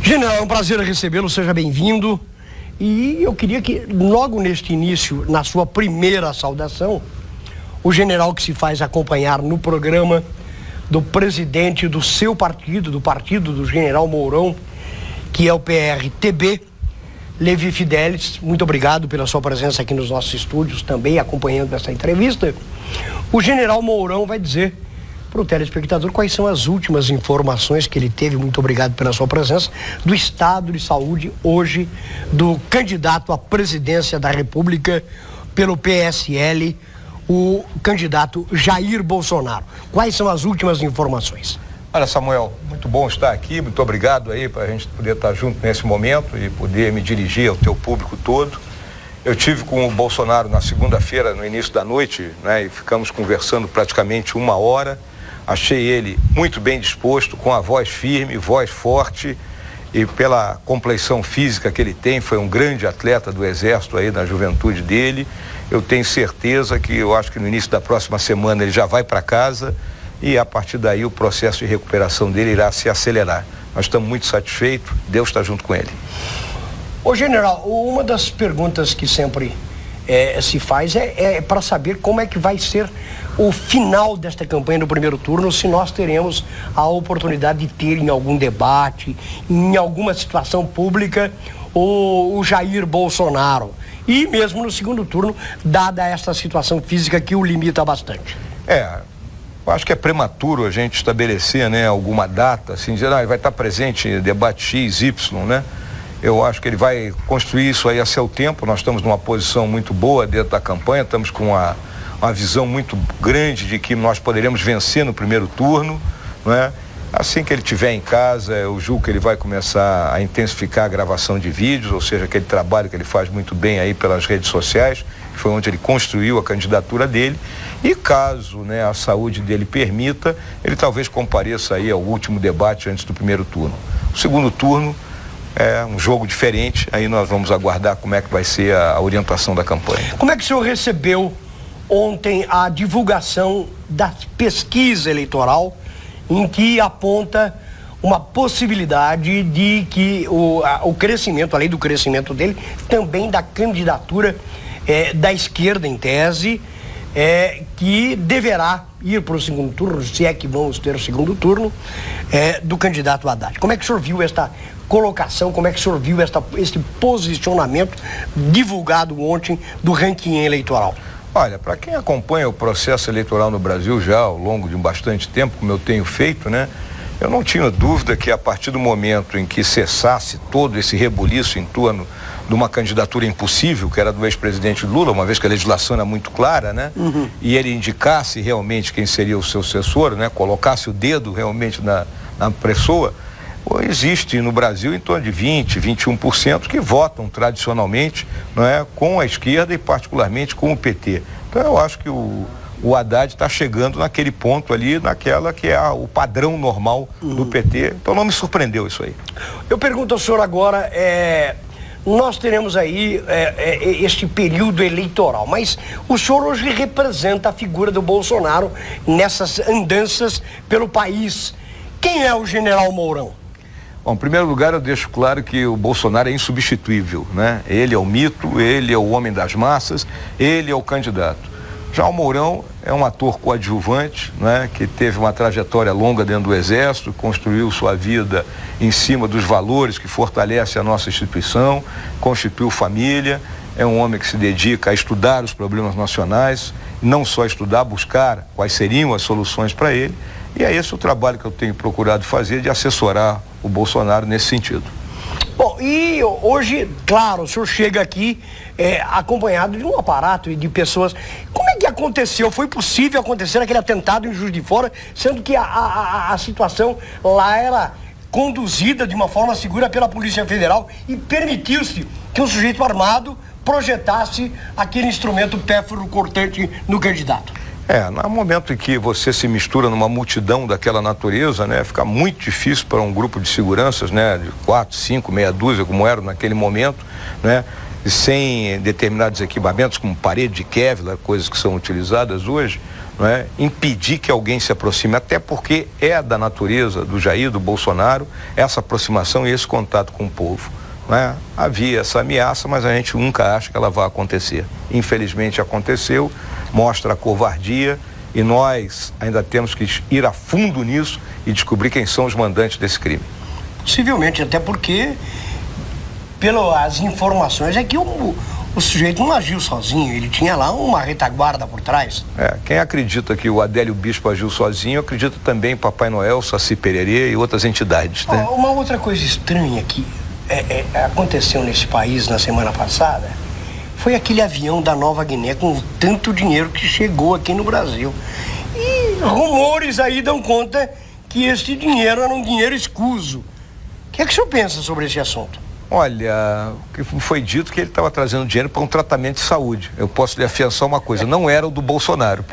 General, é um prazer recebê-lo, seja bem-vindo. E eu queria que, logo neste início, na sua primeira saudação, o general que se faz acompanhar no programa do presidente do seu partido, do partido do general Mourão, que é o PRTB, Levi Fidelis, muito obrigado pela sua presença aqui nos nossos estúdios, também acompanhando essa entrevista. O general Mourão vai dizer para o telespectador quais são as últimas informações que ele teve, muito obrigado pela sua presença, do estado de saúde hoje do candidato à presidência da República pelo PSL, o candidato Jair Bolsonaro. Quais são as últimas informações? Olha, Samuel, muito bom estar aqui, muito obrigado aí para a gente poder estar junto nesse momento e poder me dirigir ao teu público todo. Eu tive com o Bolsonaro na segunda-feira, no início da noite, né, e ficamos conversando praticamente 1 hora. Achei ele muito bem disposto, com a voz firme, voz forte, e pela compleição física que ele tem, foi um grande atleta do Exército aí na juventude dele. Eu tenho certeza que eu acho que no início da próxima semana ele já vai para casa e a partir daí o processo de recuperação dele irá se acelerar. Nós estamos muito satisfeitos, Deus está junto com ele. Ô general, uma das perguntas que sempre se faz é para saber como é que vai ser o final desta campanha no primeiro turno, se nós teremos a oportunidade de ter em algum debate, em alguma situação pública, o Jair Bolsonaro. E mesmo no segundo turno, dada essa situação física que o limita bastante. Eu acho que é prematuro a gente estabelecer, né, alguma data, assim, dizer, ele vai estar presente em debate X, Y, né? Eu acho que ele vai construir isso aí a seu tempo. Nós estamos numa posição muito boa dentro da campanha, estamos com uma visão muito grande de que nós poderemos vencer no primeiro turno, não é? Assim que ele estiver em casa, eu julgo que ele vai começar a intensificar a gravação de vídeos, ou seja, aquele trabalho que ele faz muito bem aí pelas redes sociais, que foi onde ele construiu a candidatura dele, e caso, né, a saúde dele permita, ele talvez compareça aí ao último debate antes do primeiro turno. O segundo turno é um jogo diferente, aí nós vamos aguardar como é que vai ser a orientação da campanha. Como é que o senhor recebeu ontem a divulgação da pesquisa eleitoral em que aponta uma possibilidade de que o crescimento, além do crescimento dele, também da candidatura da esquerda, em tese, que deverá ir para o segundo turno, se é que vamos ter o segundo turno, do candidato Haddad. Como é que o senhor viu esta colocação, como é que o senhor viu este posicionamento divulgado ontem do ranking eleitoral? Olha, para quem acompanha o processo eleitoral no Brasil já ao longo de bastante tempo, como eu tenho feito, né? Eu não tinha dúvida que a partir do momento em que cessasse todo esse rebuliço em torno de uma candidatura impossível, que era do ex-presidente Lula, uma vez que a legislação era muito clara, né? E ele indicasse realmente quem seria o seu sucessor, né? Colocasse o dedo realmente na pessoa. Existe no Brasil em torno de 20%, 21% que votam tradicionalmente, não é, com a esquerda e particularmente com o PT. Então eu acho que o Haddad está chegando naquele ponto ali, naquela que é o padrão normal do PT. Então não me surpreendeu isso aí. Eu pergunto ao senhor agora, nós teremos aí este período eleitoral, mas o senhor hoje representa a figura do Bolsonaro nessas andanças pelo país. Quem é o general Mourão? Bom, em primeiro lugar, eu deixo claro que o Bolsonaro é insubstituível, né? Ele é o mito, ele é o homem das massas, ele é o candidato. Já o Mourão é um ator coadjuvante, né? Que teve uma trajetória longa dentro do Exército, construiu sua vida em cima dos valores que fortalecem a nossa instituição, constituiu família, é um homem que se dedica a estudar os problemas nacionais, não só estudar, buscar quais seriam as soluções para ele. E é esse o trabalho que eu tenho procurado fazer, de assessorar o Bolsonaro nesse sentido. Bom, e hoje, claro, o senhor chega aqui acompanhado de um aparato e de pessoas. Como é que aconteceu? Foi possível acontecer aquele atentado em Juiz de Fora, sendo que a situação lá era conduzida de uma forma segura pela Polícia Federal e permitiu-se que um sujeito armado projetasse aquele instrumento pérfuro cortante no candidato? No momento em que você se mistura numa multidão daquela natureza, né, fica muito difícil para um grupo de seguranças, né, de 4, 5, meia dúzia, como era naquele momento, né, sem determinados equipamentos, como parede de Kevlar, coisas que são utilizadas hoje, não é, impedir que alguém se aproxime, até porque é da natureza do Jair, do Bolsonaro, essa aproximação e esse contato com o povo. Não é? Havia essa ameaça, mas a gente nunca acha que ela vai acontecer. Infelizmente aconteceu, mostra a covardia e nós ainda temos que ir a fundo nisso e descobrir quem são os mandantes desse crime. Possivelmente, até porque, pelas informações, é que o sujeito não agiu sozinho, ele tinha lá uma retaguarda por trás. Quem acredita que o Adélio Bispo agiu sozinho, acredita também em Papai Noel, Saci Pererê e outras entidades. Né? Uma outra coisa estranha que aconteceu nesse país na semana passada foi aquele avião da Nova Guiné com tanto dinheiro que chegou aqui no Brasil. E rumores aí dão conta que esse dinheiro era um dinheiro escuso. O que é que o senhor pensa sobre esse assunto? Olha, que foi dito que ele estava trazendo dinheiro para um tratamento de saúde. Eu posso lhe afiançar uma coisa, não era o do Bolsonaro.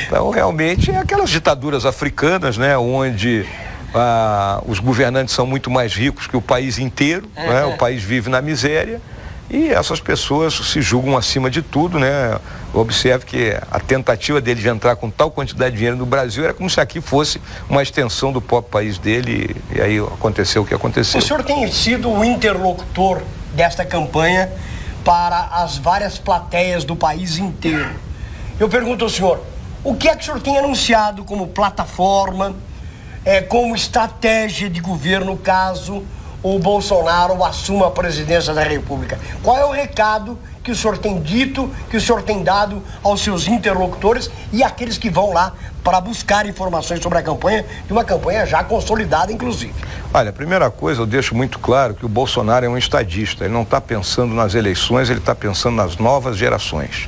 Então, realmente, é aquelas ditaduras africanas, né, onde os governantes são muito mais ricos que o país inteiro, né, o país vive na miséria. E essas pessoas se julgam acima de tudo, né? Observe que a tentativa dele de entrar com tal quantidade de dinheiro no Brasil era como se aqui fosse uma extensão do próprio país dele, e aí aconteceu o que aconteceu. O senhor tem sido o interlocutor desta campanha para as várias plateias do país inteiro. Eu pergunto ao senhor, o que é que o senhor tem anunciado como plataforma, como estratégia de governo caso o Bolsonaro assuma a presidência da República? Qual é o recado que o senhor tem dito, que o senhor tem dado aos seus interlocutores e àqueles que vão lá para buscar informações sobre a campanha, de uma campanha já consolidada, inclusive? Olha, a primeira coisa, eu deixo muito claro que o Bolsonaro é um estadista. Ele não está pensando nas eleições, ele está pensando nas novas gerações.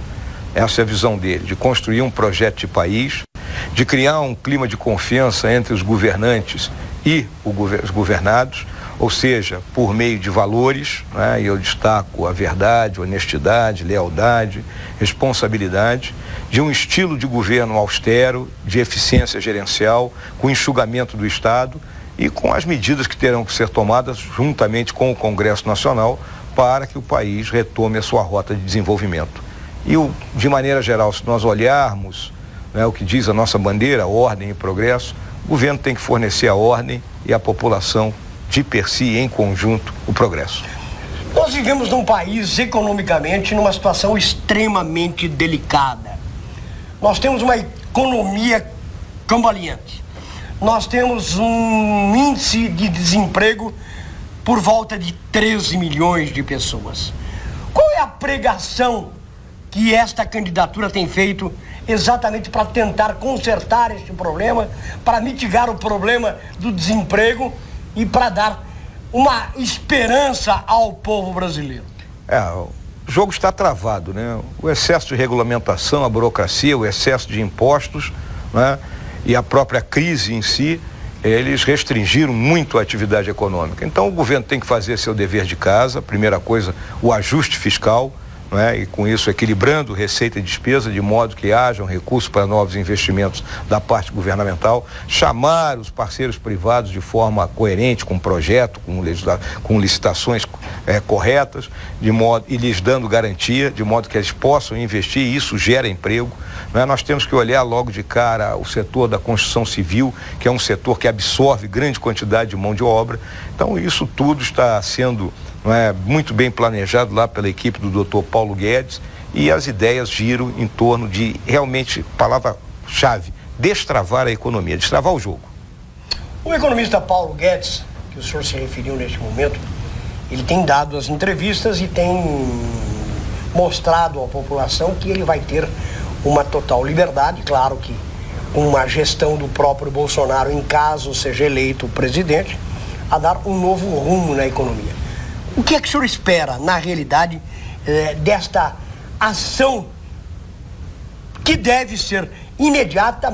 Essa é a visão dele, de construir um projeto de país, de criar um clima de confiança entre os governantes e os governados, ou seja, por meio de valores, né? E eu destaco a verdade, honestidade, lealdade, responsabilidade, de um estilo de governo austero, de eficiência gerencial, com enxugamento do Estado e com as medidas que terão que ser tomadas juntamente com o Congresso Nacional para que o país retome a sua rota de desenvolvimento. E de maneira geral, se nós olharmos, né, o que diz a nossa bandeira, ordem e progresso, o governo tem que fornecer a ordem e a população de per si, em conjunto, o progresso. Nós vivemos num país, economicamente, numa situação extremamente delicada. Nós temos uma economia cambaleante. Nós temos um índice de desemprego por volta de 13 milhões de pessoas. Qual é a pregação que esta candidatura tem feito exatamente para tentar consertar este problema, para mitigar o problema do desemprego e para dar uma esperança ao povo brasileiro? O jogo está travado, né? O excesso de regulamentação, a burocracia, o excesso de impostos, né? E a própria crise em si, eles restringiram muito a atividade econômica. Então o governo tem que fazer seu dever de casa. Primeira coisa, o ajuste fiscal, né? E com isso equilibrando receita e despesa de modo que hajam recursos para novos investimentos da parte governamental, chamar os parceiros privados de forma coerente com o projeto, com licitações corretas, de modo, e lhes dando garantia, de modo que eles possam investir e isso gera emprego. Né? Nós temos que olhar logo de cara o setor da construção civil, que é um setor que absorve grande quantidade de mão de obra. Então isso tudo está sendo muito bem planejado lá pela equipe do Dr. Paulo Guedes, e as ideias giram em torno de, realmente, palavra-chave, destravar a economia, destravar o jogo. O economista Paulo Guedes, que o senhor se referiu neste momento, ele tem dado as entrevistas e tem mostrado à população que ele vai ter uma total liberdade, claro que uma gestão do próprio Bolsonaro, em caso seja eleito presidente, a dar um novo rumo na economia. O que é que o senhor espera, na realidade, desta ação que deve ser imediata,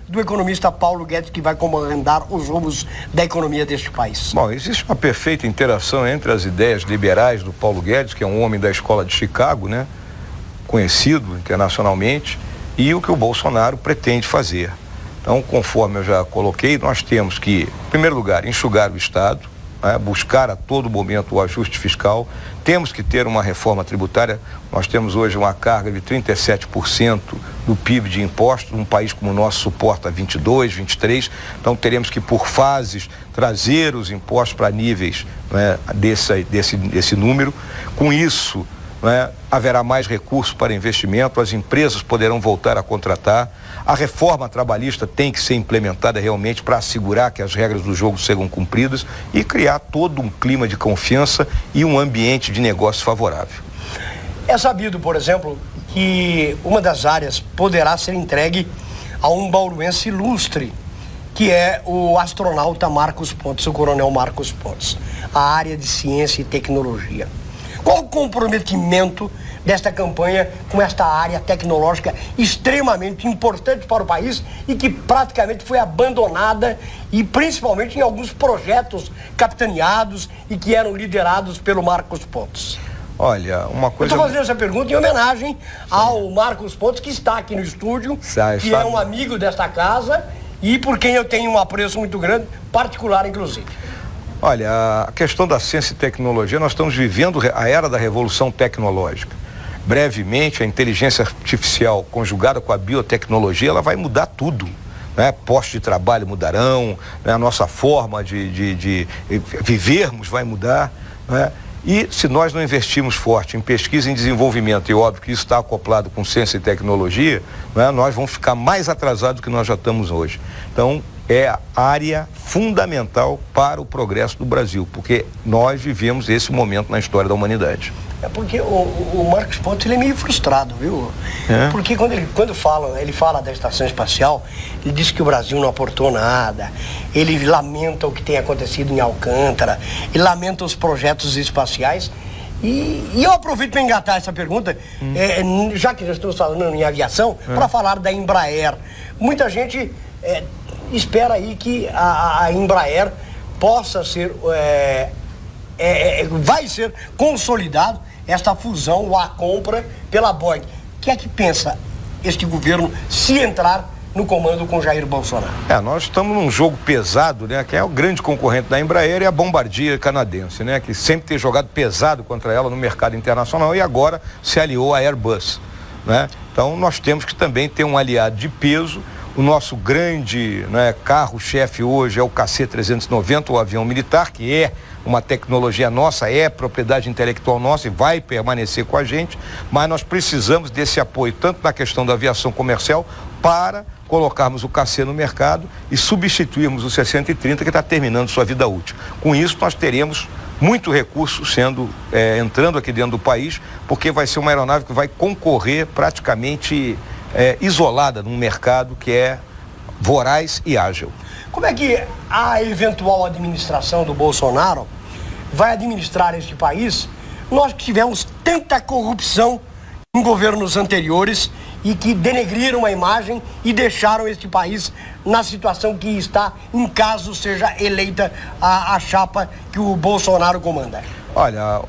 do economista Paulo Guedes, que vai comandar os rumos da economia deste país? Bom, existe uma perfeita interação entre as ideias liberais do Paulo Guedes, que é um homem da escola de Chicago, né, conhecido internacionalmente, e o que o Bolsonaro pretende fazer. Então, conforme eu já coloquei, nós temos que, em primeiro lugar, enxugar o Estado, buscar a todo momento o ajuste fiscal, temos que ter uma reforma tributária. Nós temos hoje uma carga de 37% do PIB de impostos, um país como o nosso suporta 22%, 23%, então teremos que, por fases, trazer os impostos para níveis, né, desse número. Com isso, né, haverá mais recursos para investimento, as empresas poderão voltar a contratar. A reforma trabalhista tem que ser implementada realmente para assegurar que as regras do jogo sejam cumpridas e criar todo um clima de confiança e um ambiente de negócio favorável. É sabido, por exemplo, que uma das áreas poderá ser entregue a um bauruense ilustre, que é o astronauta Marcos Pontes, o coronel Marcos Pontes, a área de ciência e tecnologia. Qual o comprometimento desta campanha com esta área tecnológica extremamente importante para o país e que praticamente foi abandonada, e principalmente em alguns projetos capitaneados e que eram liderados pelo Marcos Pontes? Olha, uma coisa... Eu estou fazendo essa pergunta em homenagem ao Marcos Pontes, que está aqui no estúdio, que é um amigo desta casa e por quem eu tenho um apreço muito grande, particular inclusive. Olha, a questão da ciência e tecnologia, nós estamos vivendo a era da revolução tecnológica. Brevemente, a inteligência artificial conjugada com a biotecnologia, ela vai mudar tudo, né? Postos de trabalho mudarão, né? A nossa forma de vivermos vai mudar, né? E se nós não investirmos forte em pesquisa e desenvolvimento, e óbvio que isso está acoplado com ciência e tecnologia, né? Nós vamos ficar mais atrasados do que nós já estamos hoje. Então, é a área fundamental para o progresso do Brasil, porque nós vivemos esse momento na história da humanidade. É porque o Marcos Pontes, ele é meio frustrado, viu? É. Porque quando ele fala da estação espacial, ele diz que o Brasil não aportou nada, ele lamenta o que tem acontecido em Alcântara, ele lamenta os projetos espaciais. E eu aproveito para engatar essa pergunta, já que nós estamos falando em aviação, para falar da Embraer. Muita gente espera aí que a Embraer possa ser, vai ser consolidado esta fusão ou a compra pela Boeing. O que é que pensa este governo se entrar no comando com Jair Bolsonaro? Nós estamos num jogo pesado, né? Que é o grande concorrente da Embraer e a Bombardier canadense, né? Que sempre tem jogado pesado contra ela no mercado internacional e agora se aliou à Airbus, né? Então nós temos que também ter um aliado de peso. O nosso grande, né, carro-chefe hoje é o KC-390, o avião militar, que é uma tecnologia nossa, é propriedade intelectual nossa e vai permanecer com a gente, mas nós precisamos desse apoio, tanto na questão da aviação comercial, para colocarmos o KC no mercado e substituirmos o 6030, que está terminando sua vida útil. Com isso, nós teremos muito recurso entrando aqui dentro do país, porque vai ser uma aeronave que vai concorrer praticamente isolada num mercado que é voraz e ágil. Como é que a eventual administração do Bolsonaro vai administrar este país? Nós que tivemos tanta corrupção em governos anteriores e que denegriram a imagem e deixaram este país na situação que está, em caso seja eleita a chapa que o Bolsonaro comanda. Olha,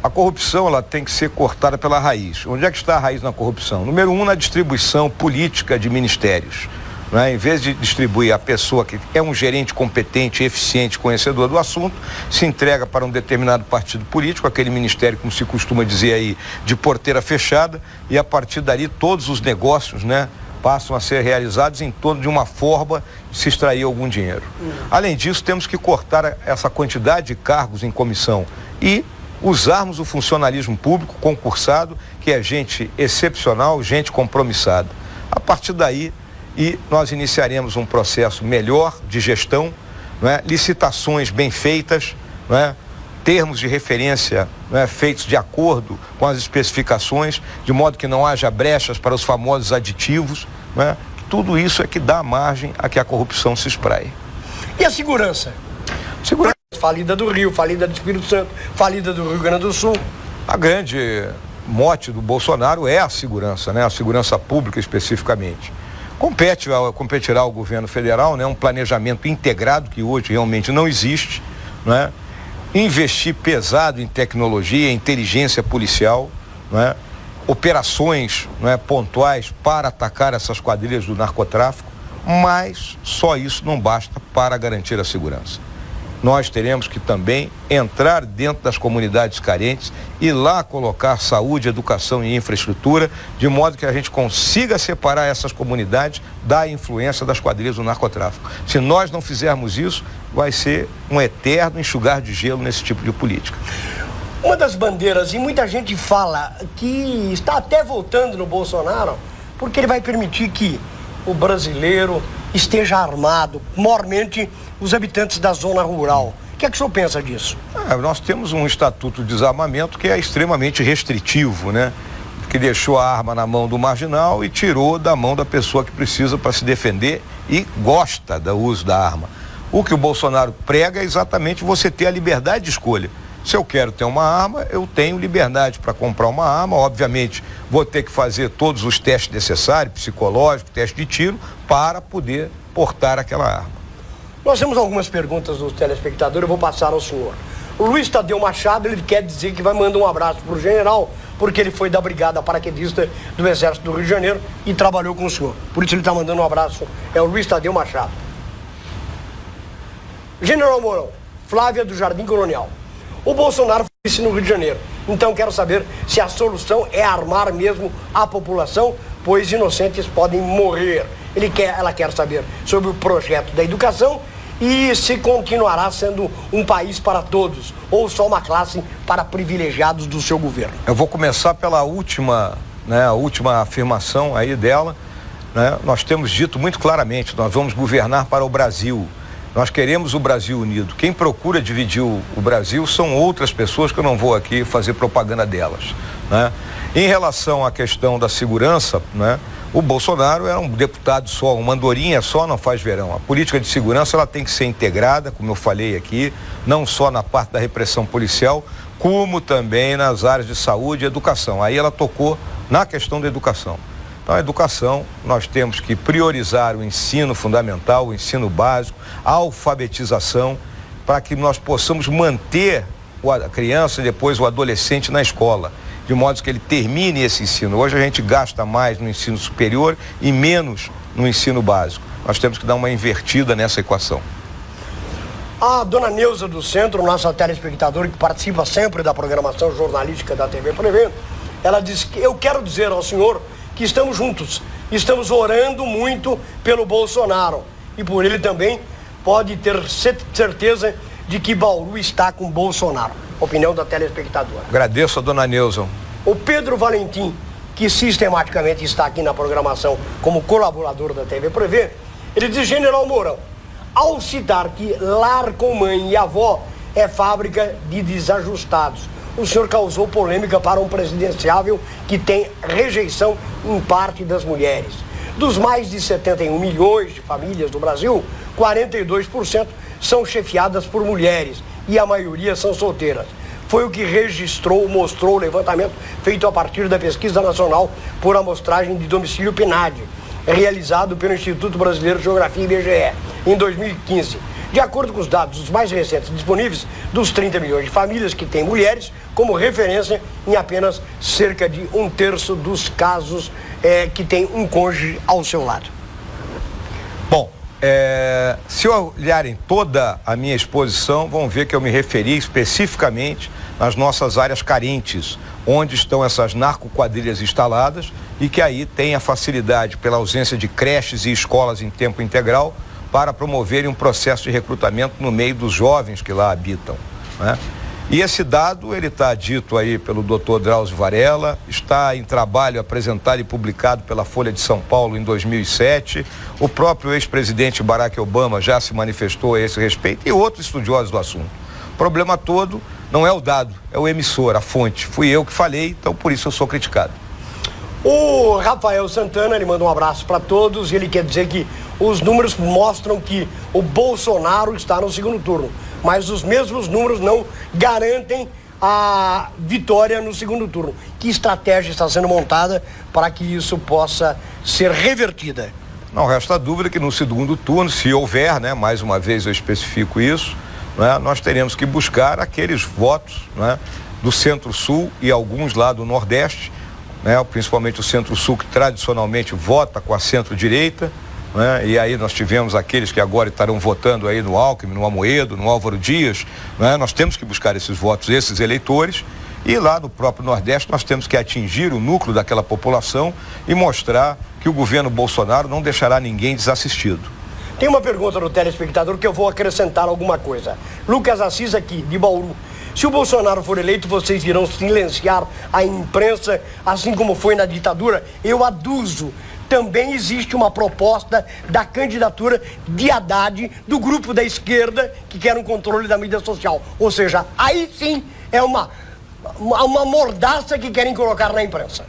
a corrupção, ela tem que ser cortada pela raiz. Onde é que está a raiz na corrupção? Número 1, na distribuição política de ministérios. Né? Em vez de distribuir a pessoa que é um gerente competente, eficiente, conhecedor do assunto, se entrega para um determinado partido político, aquele ministério, como se costuma dizer aí, de porteira fechada, e a partir dali todos os negócios, né, passam a ser realizados em torno de uma forma de se extrair algum dinheiro. Além disso, temos que cortar essa quantidade de cargos em comissão e usarmos o funcionalismo público concursado, que é gente excepcional, gente compromissada. A partir daí, nós iniciaremos um processo melhor de gestão, né? Licitações bem feitas, né? Termos de referência, né, feitos de acordo com as especificações, de modo que não haja brechas para os famosos aditivos, né? Tudo isso é que dá margem a que a corrupção se espraie. E a segurança? Segurança. Falida do Rio, falida do Espírito Santo, falida do Rio Grande do Sul. A grande mote do Bolsonaro é a segurança, né? A segurança pública especificamente. Competirá ao governo federal, né? Um planejamento integrado que hoje realmente não existe, né? Investir pesado em tecnologia, inteligência policial, né? Operações, né, pontuais para atacar essas quadrilhas do narcotráfico, mas só isso não basta para garantir a segurança. nós teremos que também entrar dentro das comunidades carentes e lá colocar saúde, educação e infraestrutura, de modo que a gente consiga separar essas comunidades da influência das quadrilhas do narcotráfico. Se nós não fizermos isso, vai ser um eterno enxugar de gelo nesse tipo de política. Uma das bandeiras, e muita gente fala que está até voltando no Bolsonaro, porque ele vai permitir que o brasileiro esteja armado, maiormente os habitantes da zona rural. O que é que o senhor pensa disso? Nós temos um estatuto de desarmamento que é extremamente restritivo, né? Que deixou a arma na mão do marginal e tirou da mão da pessoa que precisa para se defender e gosta do uso da arma. O que o Bolsonaro prega é exatamente você ter a liberdade de escolha. Se eu quero ter uma arma, eu tenho liberdade para comprar uma arma. Obviamente, vou ter que fazer todos os testes necessários, psicológico, teste de tiro, para poder portar aquela arma. Nós temos algumas perguntas dos telespectadores, eu vou passar ao senhor. O Luiz Tadeu Machado, ele quer dizer que vai mandar um abraço para o general, porque ele foi da Brigada Paraquedista do Exército do Rio de Janeiro e trabalhou com o senhor. Por isso ele está mandando um abraço, é o Luiz Tadeu Machado. General Mourão, Flávia do Jardim Colonial. O Bolsonaro fez isso no Rio de Janeiro. Então quero saber se a solução é armar mesmo a população, pois inocentes podem morrer. Ela quer saber sobre o projeto da educação e se continuará sendo um país para todos ou só uma classe para privilegiados do seu governo. Eu vou começar pela última, a última afirmação aí dela, né? Nós temos dito muito claramente, nós vamos governar para o Brasil. Nós queremos o Brasil unido. Quem procura dividir o Brasil são outras pessoas que eu não vou aqui fazer propaganda delas, né? Em relação à questão da segurança, né? O Bolsonaro era um deputado só, uma andorinha só não faz verão. A política de segurança ela tem que ser integrada, como eu falei aqui, não só na parte da repressão policial, como também nas áreas de saúde e educação. Aí ela tocou na questão da educação. Então, a educação, nós temos que priorizar o ensino fundamental, o ensino básico, a alfabetização, para que nós possamos manter a criança e depois o adolescente na escola, de modo que ele termine esse ensino. Hoje a gente gasta mais no ensino superior e menos no ensino básico. Nós temos que dar uma invertida nessa equação. A dona Neuza do Centro, nossa telespectadora que participa sempre da programação jornalística da TV Prevê, ela diz que eu quero dizer ao senhor que estamos juntos, estamos orando muito pelo Bolsonaro e por ele também pode ter certeza de que Bauru está com Bolsonaro. Opinião da telespectadora. Agradeço a dona Neuza. O Pedro Valentim, que sistematicamente está aqui na programação como colaborador da TV Prevê, ele diz: General Mourão, ao citar que lar com mãe e avó é fábrica de desajustados, o senhor causou polêmica para um presidenciável que tem rejeição em parte das mulheres. Dos mais de 71 milhões de famílias do Brasil, 42% são chefiadas por mulheres e a maioria são solteiras. Foi o que mostrou o levantamento feito a partir da pesquisa nacional por amostragem de domicílio PNAD, realizado pelo Instituto Brasileiro de Geografia IBGE, em 2015. De acordo com os dados mais recentes disponíveis, dos 30 milhões de famílias que têm mulheres como referência, em apenas cerca de 1/3 dos casos que tem um cônjuge ao seu lado. Bom, se olharem toda a minha exposição, vão ver que eu me referi especificamente nas nossas áreas carentes, onde estão essas narcoquadrilhas instaladas e que aí tem a facilidade pela ausência de creches e escolas em tempo integral para promoverem um processo de recrutamento no meio dos jovens que lá habitam, né? E esse dado, ele está dito aí pelo Dr. Drauzio Varela, está em trabalho apresentado e publicado pela Folha de São Paulo em 2007. O próprio ex-presidente Barack Obama já se manifestou a esse respeito e outros estudiosos do assunto. O problema todo não é o dado, é o emissor, a fonte. Fui eu que falei, então por isso eu sou criticado. O Rafael Santana, ele manda um abraço para todos e ele quer dizer que os números mostram que o Bolsonaro está no segundo turno, mas os mesmos números não garantem a vitória no segundo turno. Que estratégia está sendo montada para que isso possa ser revertida? Não resta dúvida que no segundo turno, se houver, né, mais uma vez eu especifico isso, né, nós teremos que buscar aqueles votos, né, do Centro-Sul e alguns lá do Nordeste, né, principalmente o Centro-Sul, que tradicionalmente vota com a centro-direita, né? E aí nós tivemos aqueles que agora estarão votando aí no Alckmin, no Amoedo, no Álvaro Dias, né? Nós temos que buscar esses votos, esses eleitores, e lá no próprio Nordeste nós temos que atingir o núcleo daquela população e mostrar que o governo Bolsonaro não deixará ninguém desassistido. Tem uma pergunta do telespectador que eu vou acrescentar alguma coisa. Lucas Assis aqui, de Bauru. Se o Bolsonaro for eleito, vocês irão silenciar a imprensa, assim como foi na ditadura? Eu aduzo. Também existe uma proposta da candidatura de Haddad, do grupo da esquerda, que quer um controle da mídia social. Ou seja, aí sim é uma mordaça que querem colocar na imprensa.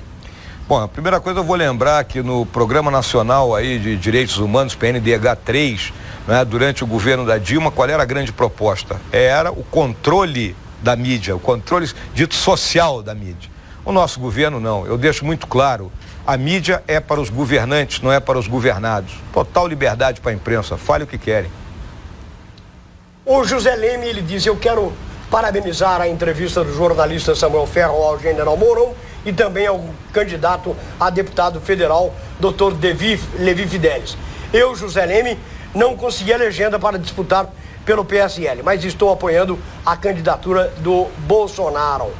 Bom, a primeira coisa eu vou lembrar que no Programa Nacional aí de Direitos Humanos, PNDH 3, né, durante o governo da Dilma, qual era a grande proposta? Era o controle da mídia, o controle dito social da mídia. O nosso governo não, eu deixo muito claro, a mídia é para os governantes, não é para os governados. Total liberdade para a imprensa, fale o que querem. O José Leme, ele diz, eu quero parabenizar a entrevista do jornalista Samuel Ferro ao general Mourão e também ao candidato a deputado federal, Dr. Levi Fidelis. Eu, José Leme, não consegui a legenda para disputar pelo PSL, mas estou apoiando a candidatura do Bolsonaro.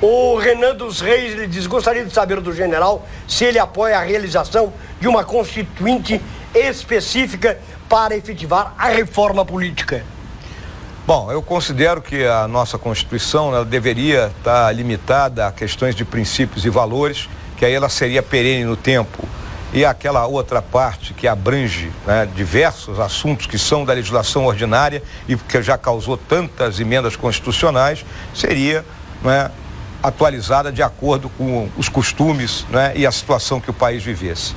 O Renan dos Reis, ele diz, gostaria de saber do general se ele apoia a realização de uma constituinte específica para efetivar a reforma política. Bom, eu considero que a nossa Constituição, ela deveria estar limitada a questões de princípios e valores, que aí ela seria perene no tempo. E aquela outra parte que abrange, né, diversos assuntos que são da legislação ordinária e que já causou tantas emendas constitucionais, seria, né, atualizada de acordo com os costumes, né, e a situação que o país vivesse.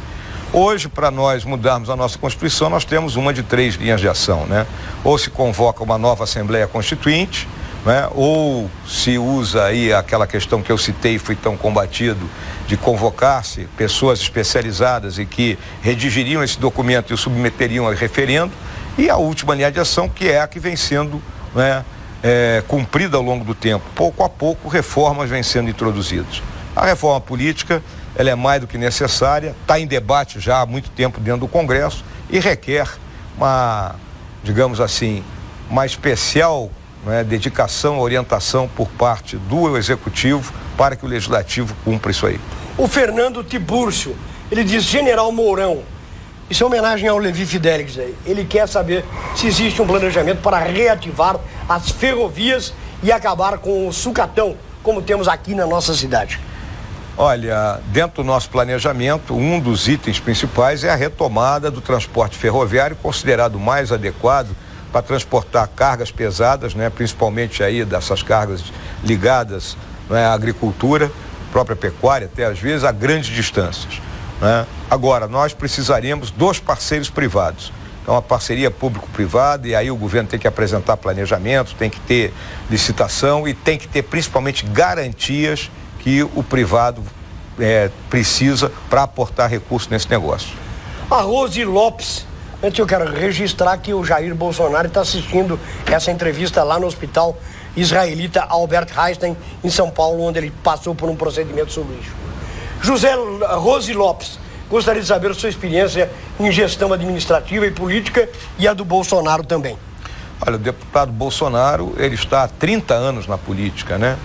Hoje, para nós mudarmos a nossa Constituição, nós temos uma de 3 linhas de ação, né? Ou se convoca uma nova Assembleia Constituinte, né? Ou se usa aí aquela questão que eu citei e fui tão combatido, de convocar-se pessoas especializadas e que redigiriam esse documento e o submeteriam a referendo, e a última linha de ação, que é a que vem sendo, né, cumprida ao longo do tempo. Pouco a pouco, reformas vêm sendo introduzidas. A reforma política, ela é mais do que necessária, está em debate já há muito tempo dentro do Congresso e requer uma, digamos assim, uma especial, né, dedicação, orientação por parte do Executivo para que o Legislativo cumpra isso aí. O Fernando Tibúrcio, ele diz, general Mourão, isso é homenagem ao Levi Fidelis aí, ele quer saber se existe um planejamento para reativar as ferrovias e acabar com o sucatão, como temos aqui na nossa cidade. Olha, dentro do nosso planejamento, um dos itens principais é a retomada do transporte ferroviário, considerado mais adequado para transportar cargas pesadas, né, principalmente aí dessas cargas ligadas, né, à agricultura, própria pecuária, até às vezes a grandes distâncias, né? Agora, nós precisaríamos dos parceiros privados. Então, a parceria público-privada, e aí o governo tem que apresentar planejamento, tem que ter licitação e tem que ter principalmente garantias que o privado precisa para aportar recursos nesse negócio. A Rose Lopes, antes eu quero registrar que o Jair Bolsonaro está assistindo essa entrevista lá no hospital israelita Albert Einstein, em São Paulo, onde ele passou por um procedimento sobre isso. Rose Lopes, gostaria de saber a sua experiência em gestão administrativa e política e a do Bolsonaro também. Olha, o deputado Bolsonaro, ele está há 30 anos na política, né?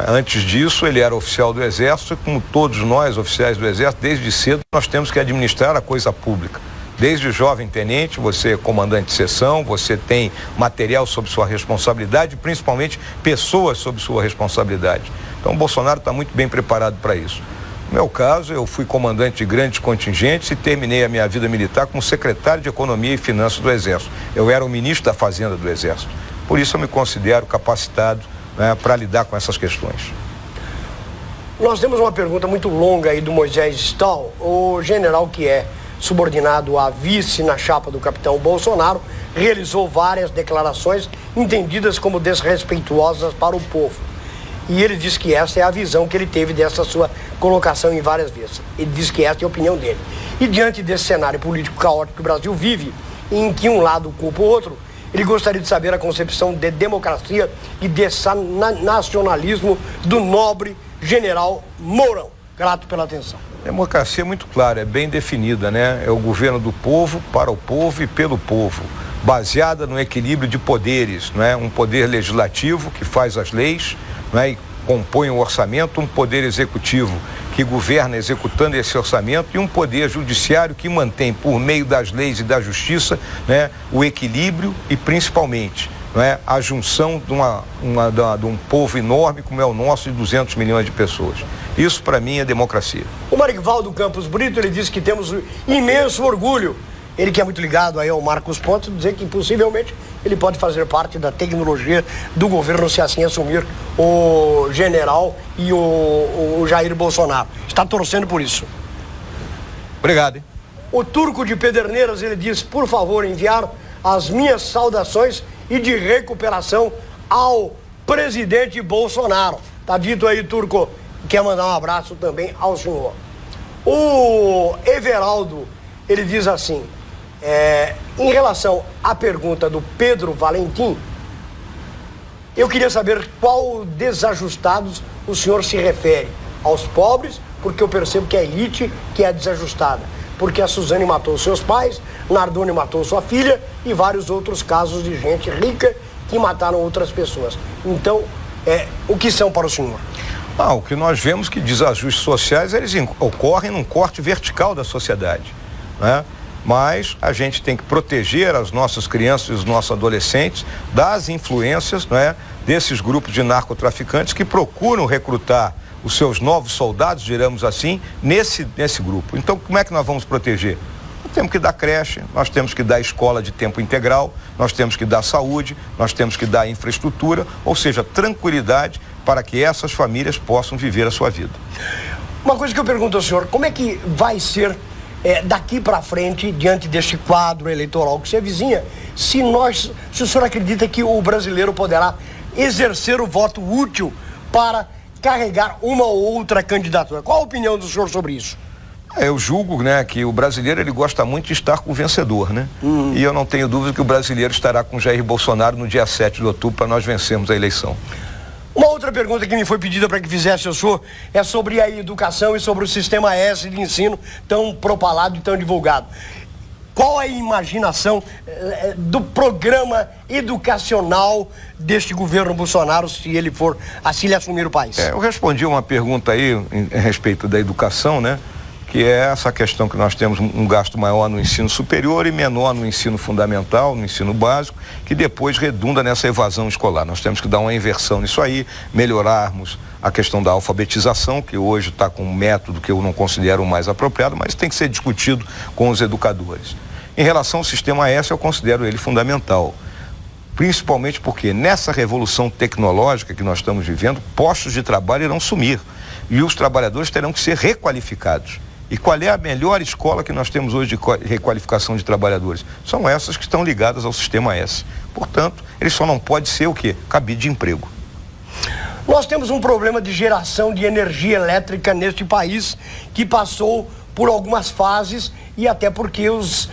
Antes disso, ele era oficial do Exército e, como todos nós, oficiais do Exército, desde cedo nós temos que administrar a coisa pública. Desde jovem tenente, você é comandante de seção, você tem material sob sua responsabilidade, principalmente pessoas sob sua responsabilidade. Então, o Bolsonaro está muito bem preparado para isso. No meu caso, eu fui comandante de grandes contingentes e terminei a minha vida militar como secretário de Economia e Finanças do Exército. Eu era o ministro da Fazenda do Exército. Por isso eu me considero capacitado, né, para lidar com essas questões. Nós temos uma pergunta muito longa aí do Moisés Stahl, o general que é subordinado a vice na chapa do capitão Bolsonaro, realizou várias declarações entendidas como desrespeituosas para o povo. E ele diz que essa é a visão que ele teve dessa sua colocação em várias vezes. Ele diz que essa é a opinião dele. E diante desse cenário político caótico que o Brasil vive, em que um lado culpa o outro, ele gostaria de saber a concepção de democracia e de nacionalismo do nobre general Mourão. Grato pela atenção. Democracia é muito clara, é bem definida, né? É o governo do povo, para o povo e pelo povo, baseada no equilíbrio de poderes, não é? Um poder legislativo que faz as leis, não é? E compõe o orçamento, um poder executivo que governa executando esse orçamento e um poder judiciário que mantém, por meio das leis e da justiça, né, o equilíbrio e principalmente, não é, a junção de um povo enorme como é o nosso, de 200 milhões de pessoas. Isso, para mim, é democracia. O Marivaldo Campos Brito, ele disse que temos imenso orgulho. Ele que é muito ligado aí ao Marcos Pontes, dizer que possivelmente ele pode fazer parte da tecnologia do governo se assim assumir o general e o Jair Bolsonaro. Está torcendo por isso. Obrigado, hein? O Turco de Pederneiras, ele diz, por favor, enviar as minhas saudações e de recuperação ao presidente Bolsonaro. Tá dito aí, Turco. Quer mandar um abraço também ao senhor. O Everaldo, ele diz assim, em relação à pergunta do Pedro Valentim, eu queria saber qual desajustados o senhor se refere. Aos pobres, porque eu percebo que é a elite que é desajustada. Porque a Suzane matou seus pais, Nardoni matou sua filha e vários outros casos de gente rica que mataram outras pessoas. Então, o que são para o senhor? O que nós vemos que desajustes sociais, eles ocorrem num corte vertical da sociedade, né? Mas a gente tem que proteger as nossas crianças e os nossos adolescentes das influências, né, desses grupos de narcotraficantes que procuram recrutar os seus novos soldados, digamos assim, nesse grupo. Então, como é que nós vamos proteger? Nós temos que dar creche, nós temos que dar escola de tempo integral, nós temos que dar saúde, nós temos que dar infraestrutura, ou seja, tranquilidade para que essas famílias possam viver a sua vida. Uma coisa que eu pergunto ao senhor, como é que vai ser daqui para frente, diante deste quadro eleitoral que se avizinha, se o senhor acredita que o brasileiro poderá exercer o voto útil para carregar uma ou outra candidatura? Qual a opinião do senhor sobre isso? Eu julgo, né, que o brasileiro, ele gosta muito de estar com o vencedor, né? E eu não tenho dúvida que o brasileiro estará com Jair Bolsonaro no dia 7 de outubro para nós vencermos a eleição. Uma outra pergunta que me foi pedida para que fizesse o senhor é sobre a educação e sobre o sistema S de ensino tão propalado e tão divulgado. Qual a imaginação do programa educacional deste governo Bolsonaro, se ele assumir o país? Eu respondi uma pergunta aí a respeito da educação, né? Que é essa questão que nós temos um gasto maior no ensino superior e menor no ensino fundamental, no ensino básico, que depois redunda nessa evasão escolar. Nós temos que dar uma inversão nisso aí, melhorarmos a questão da alfabetização, que hoje está com um método que eu não considero o mais apropriado, mas tem que ser discutido com os educadores. Em relação ao sistema S, eu considero ele fundamental, principalmente porque nessa revolução tecnológica que nós estamos vivendo, postos de trabalho irão sumir e os trabalhadores terão que ser requalificados. E qual é a melhor escola que nós temos hoje de requalificação de trabalhadores? São essas que estão ligadas ao sistema S. Portanto, ele só não pode ser o quê? Cabide de emprego. Nós temos um problema de geração de energia elétrica neste país que passou por algumas fases e até porque os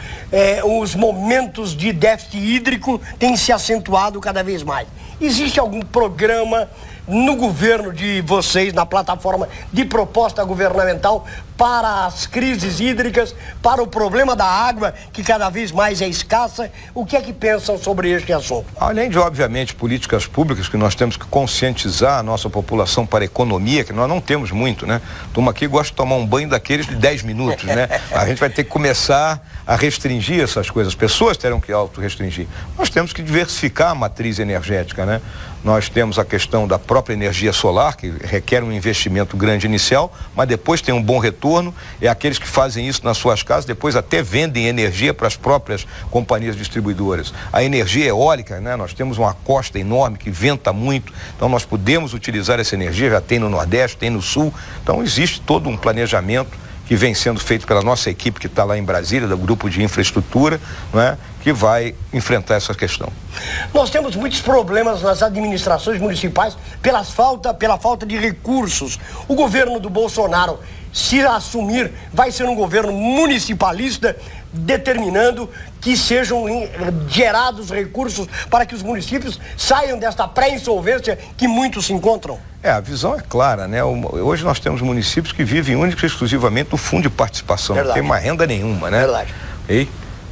momentos de déficit hídrico têm se acentuado cada vez mais. Existe algum programa no governo de vocês, na plataforma de proposta governamental para as crises hídricas, para o problema da água, que cada vez mais é escassa? O que é que pensam sobre este assunto? Além de, obviamente, políticas públicas que nós temos que conscientizar a nossa população para a economia, que nós não temos muito, né? Turma aqui gosta de tomar um banho daqueles de 10 minutos, né? A gente vai ter que começar a restringir essas coisas. As pessoas terão que auto-restringir. Nós temos que diversificar a matriz energética, né? Nós temos a questão da própria energia solar, que requer um investimento grande inicial, mas depois tem um bom retorno. É aqueles que fazem isso nas suas casas, depois até vendem energia para as próprias companhias distribuidoras. A energia eólica, né? Nós temos uma costa enorme que venta muito, então nós podemos utilizar essa energia, já tem no Nordeste, tem no Sul. Então existe todo um planejamento que vem sendo feito pela nossa equipe que está lá em Brasília, do grupo de infraestrutura, não é? Que vai enfrentar essa questão. Nós temos muitos problemas nas administrações municipais pela falta de recursos. O governo do Bolsonaro, se assumir, vai ser um governo municipalista, determinando que sejam gerados recursos para que os municípios saiam desta pré-insolvência que muitos se encontram? A visão é clara, né? Hoje nós temos municípios que vivem única e exclusivamente do fundo de participação. Verdade. Não tem uma renda nenhuma, né? Verdade. Okay?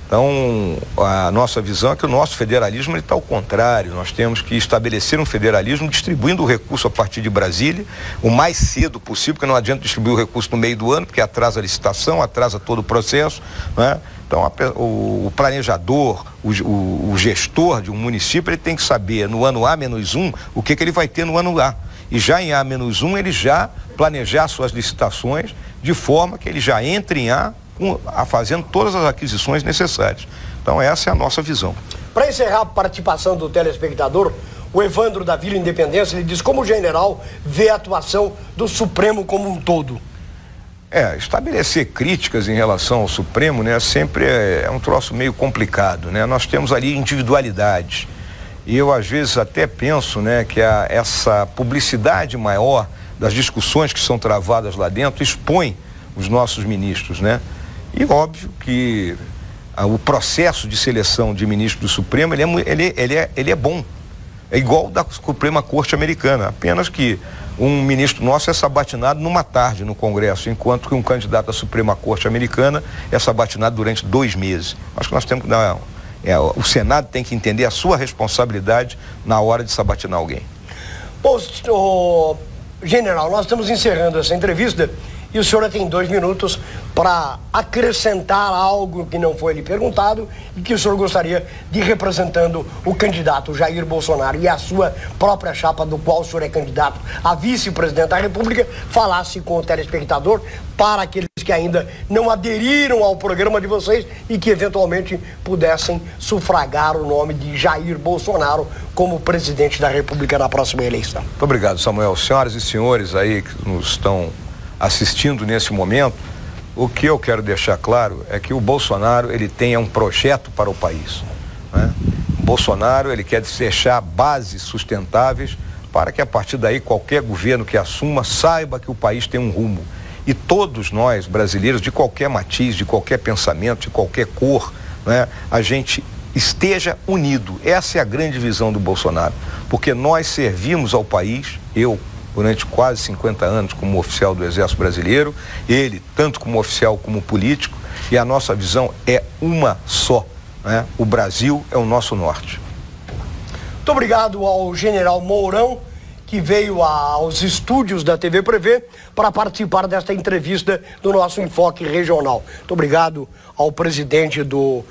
Então, a nossa visão é que o nosso federalismo está ao contrário. Nós temos que estabelecer um federalismo distribuindo o recurso a partir de Brasília, o mais cedo possível, porque não adianta distribuir o recurso no meio do ano, porque atrasa a licitação, atrasa todo o processo, né? Então, o planejador, o gestor de um município, ele tem que saber no ano A-1 o que ele vai ter no ano A. E já em A-1 ele já planejar suas licitações de forma que ele já entre em A, fazendo todas as aquisições necessárias. Então essa é a nossa visão. Para encerrar a participação do telespectador, o Evandro da Vila Independência, ele diz como o general vê a atuação do Supremo como um todo. Estabelecer críticas em relação ao Supremo, né, sempre é um troço meio complicado, né? Nós temos ali individualidades. E eu às vezes até penso, né, que essa publicidade maior das discussões que são travadas lá dentro expõe os nossos ministros, né? E óbvio que o processo de seleção de ministro do Supremo, ele é bom. É igual da Suprema Corte Americana, apenas que um ministro nosso é sabatinado numa tarde no Congresso, enquanto que um candidato à Suprema Corte Americana é sabatinado durante 2 meses. Acho que nós temos que dar... o Senado tem que entender a sua responsabilidade na hora de sabatinar alguém. Bom, general, nós estamos encerrando essa entrevista e o senhor tem 2 minutos para acrescentar algo que não foi lhe perguntado e que o senhor gostaria de, representando o candidato Jair Bolsonaro e a sua própria chapa, do qual o senhor é candidato a vice-presidente da República, falasse com o telespectador, para aqueles que ainda não aderiram ao programa de vocês e que eventualmente pudessem sufragar o nome de Jair Bolsonaro como presidente da República na próxima eleição. Muito obrigado, Samuel. Senhoras e senhores aí que nos estão assistindo nesse momento, o que eu quero deixar claro é que o Bolsonaro, ele tem um projeto para o país, né? O Bolsonaro, ele quer deixar bases sustentáveis para que a partir daí qualquer governo que assuma saiba que o país tem um rumo. E todos nós, brasileiros, de qualquer matiz, de qualquer pensamento, de qualquer cor, né, a gente esteja unido. Essa é a grande visão do Bolsonaro, porque nós servimos ao país, eu durante quase 50 anos como oficial do Exército Brasileiro, ele tanto como oficial como político, e a nossa visão é uma só, né? O Brasil é o nosso norte. Muito obrigado ao general Mourão, que veio aos estúdios da TV Prevê para participar desta entrevista do nosso Enfoque Regional. Muito obrigado ao presidente do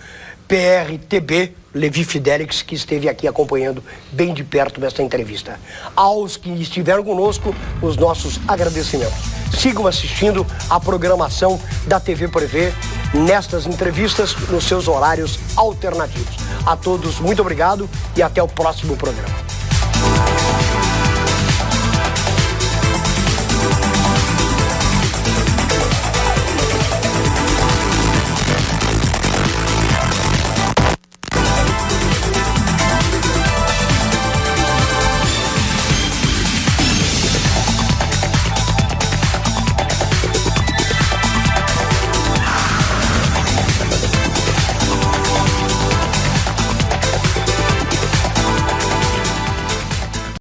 PRTB, Levi Fidelix, que esteve aqui acompanhando bem de perto desta entrevista. Aos que estiveram conosco, os nossos agradecimentos. Sigam assistindo a programação da TV Prevê nestas entrevistas nos seus horários alternativos. A todos, muito obrigado e até o próximo programa.